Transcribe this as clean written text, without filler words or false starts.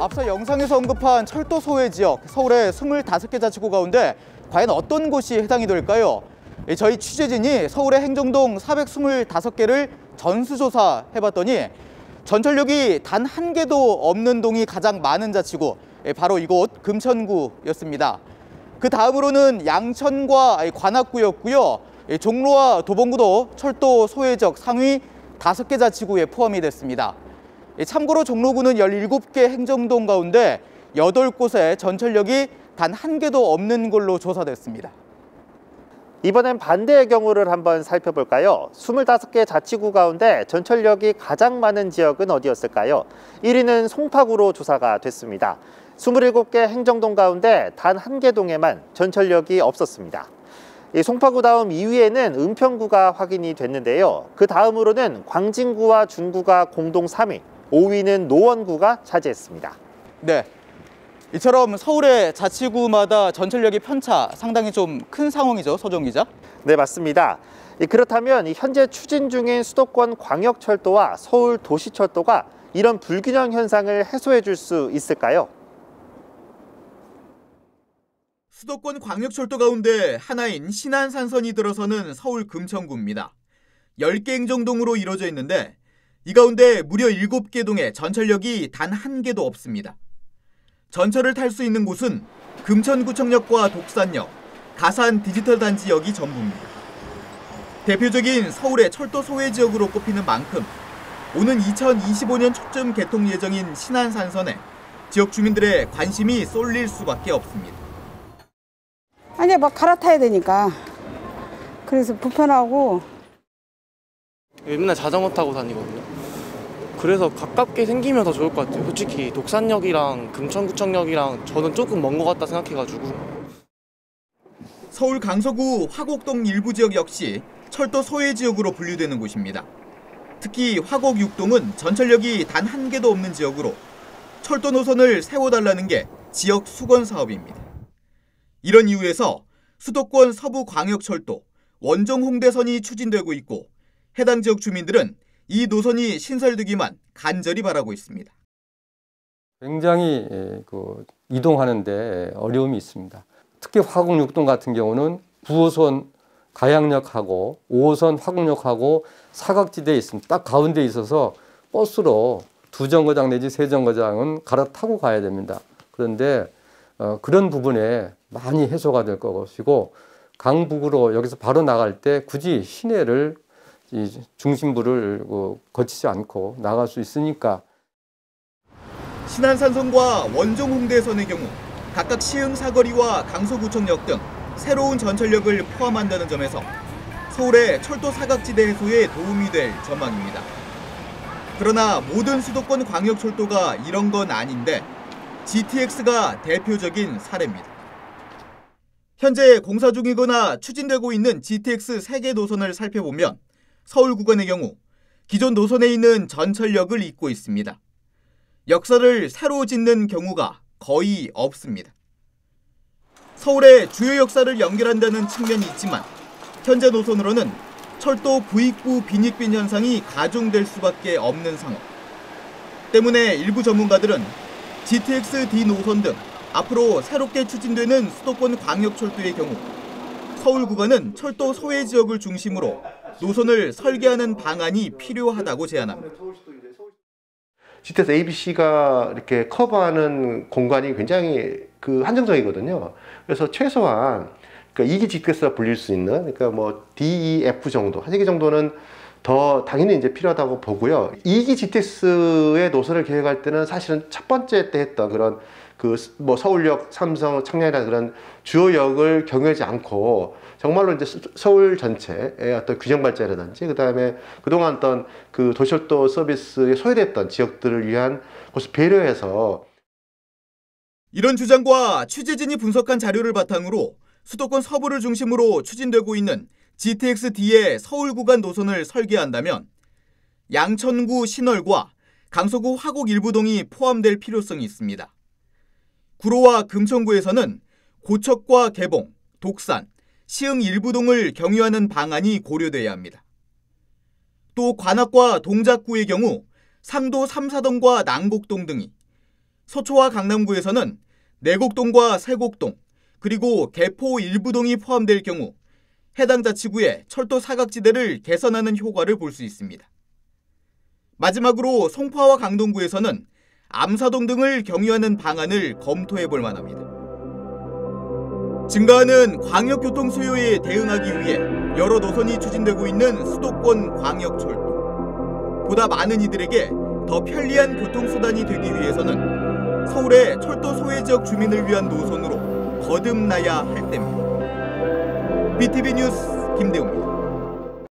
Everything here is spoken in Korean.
앞서 영상에서 언급한 철도 소외 지역, 서울의 25개 자치구 가운데 과연 어떤 곳이 해당이 될까요? 저희 취재진이 서울의 행정동 425개를 전수조사해봤더니 전철역이 단 한 개도 없는 동이 가장 많은 자치구, 바로 이곳 금천구였습니다. 그 다음으로는 양천과 관악구였고요. 종로와 도봉구도 철도 소외 지역 상위 5개 자치구에 포함이 됐습니다. 참고로 종로구는 17개 행정동 가운데 8곳에 전철역이 단 한 개도 없는 걸로 조사됐습니다. 이번엔 반대의 경우를 한번 살펴볼까요? 25개 자치구 가운데 전철역이 가장 많은 지역은 어디였을까요? 1위는 송파구로 조사가 됐습니다. 27개 행정동 가운데 단 한 개 동에만 전철역이 없었습니다. 송파구 다음 2위에는 은평구가 확인이 됐는데요. 그 다음으로는 광진구와 중구가 공동 3위, 5위는 노원구가 차지했습니다. 네, 이처럼 서울의 자치구마다 전철역의 편차 상당히 좀 큰 상황이죠, 서정 기자? 네, 맞습니다. 그렇다면 현재 추진 중인 수도권 광역철도와 서울 도시철도가 이런 불균형 현상을 해소해 줄 수 있을까요? 수도권 광역철도 가운데 하나인 신안산선이 들어서는 서울 금천구입니다. 10개 행정동으로 이루어져 있는데 이 가운데 무려 7개 동에 전철역이 단 한 개도 없습니다. 전철을 탈 수 있는 곳은 금천구청역과 독산역, 가산 디지털단지역이 전부입니다. 대표적인 서울의 철도 소외 지역으로 꼽히는 만큼 오는 2025년 초쯤 개통 예정인 신안산선에 지역 주민들의 관심이 쏠릴 수밖에 없습니다. 아니 막 갈아타야 되니까 그래서 불편하고 맨날 자전거 타고 다니거든요. 그래서 가깝게 생기면 더 좋을 것 같아요. 솔직히 독산역이랑 금천구청역이랑 저는 조금 먼 것 같다 생각해가지고. 서울 강서구 화곡동 일부 지역 역시 철도 소외 지역으로 분류되는 곳입니다. 특히 화곡 6동은 전철역이 단 한 개도 없는 지역으로 철도 노선을 세워달라는 게 지역 수건 사업입니다. 이런 이유에서 수도권 서부광역철도 원종 홍대선이 추진되고 있고 해당 지역 주민들은 이 노선이 신설되기만 간절히 바라고 있습니다. 굉장히 이동하는데 어려움이 있습니다. 특히 화곡 6동 같은 경우는 9호선 가양역하고 5호선 화곡역하고 사각지대에 있습니다. 딱 가운데 있어서 버스로 2정거장 내지 3정거장은 갈아타고 가야 됩니다. 그런데 그런 부분에 많이 해소가 될 것이고 강북으로 여기서 바로 나갈 때 굳이 시내를 중심부를 거치지 않고 나갈 수 있으니까. 신안산선과 원종 홍대선의 경우 각각 시흥 사거리와 강서구청역 등 새로운 전철역을 포함한다는 점에서 서울의 철도 사각지대 해소에 도움이 될 전망입니다. 그러나 모든 수도권 광역철도가 이런 건 아닌데 GTX가 대표적인 사례입니다. 현재 공사 중이거나 추진되고 있는 GTX 3개 노선을 살펴보면 서울 구간의 경우 기존 노선에 있는 전철역을 잇고 있습니다. 역사를 새로 짓는 경우가 거의 없습니다. 서울의 주요 역사를 연결한다는 측면이 있지만 현재 노선으로는 철도 부익부 빈익빈 현상이 가중될 수밖에 없는 상황. 때문에 일부 전문가들은 GTX-D 노선 등 앞으로 새롭게 추진되는 수도권 광역철도의 경우 서울 구간은 철도 소외 지역을 중심으로 노선을 설계하는 방안이 필요하다고 제안합니다. GTX ABC가 이렇게 커버하는 공간이 굉장히 한정적이거든요. 그래서 최소한 2기 GTX가 불릴 수 있는 뭐 DEF 정도, 한 3개 정도는 더 당연히 이제 필요하다고 보고요. 2기 GTX의 노선을 계획할 때는 사실은 첫 번째 때 했던 그런 뭐 서울역, 삼성, 청량이라는 그런 주요 역을 경유하지 않고 정말로 이제 서울 전체의 어떤 균형 발전이라든지 그다음에 그동안 어떤 도시철도 서비스에 소외됐던 지역들을 위한 것을 배려해서. 이런 주장과 취재진이 분석한 자료를 바탕으로 수도권 서부를 중심으로 추진되고 있는 GTX-D의 서울 구간 노선을 설계한다면 양천구 신월과 강서구 화곡 일부동이 포함될 필요성이 있습니다. 구로와 금천구에서는 고척과 개봉, 독산, 시흥 일부동을 경유하는 방안이 고려돼야 합니다. 또 관악과 동작구의 경우 상도 3, 4동과 난곡동 등이, 서초와 강남구에서는 내곡동과 세곡동, 그리고 개포 일부동이 포함될 경우 해당 자치구의 철도 사각지대를 개선하는 효과를 볼 수 있습니다. 마지막으로 송파와 강동구에서는 암사동 등을 경유하는 방안을 검토해 볼 만합니다. 증가하는 광역교통 수요에 대응하기 위해 여러 노선이 추진되고 있는 수도권 광역철도. 보다 많은 이들에게 더 편리한 교통수단이 되기 위해서는 서울의 철도 소외 지역 주민을 위한 노선으로 거듭나야 할 때입니다. BTV 뉴스 김대웅입니다.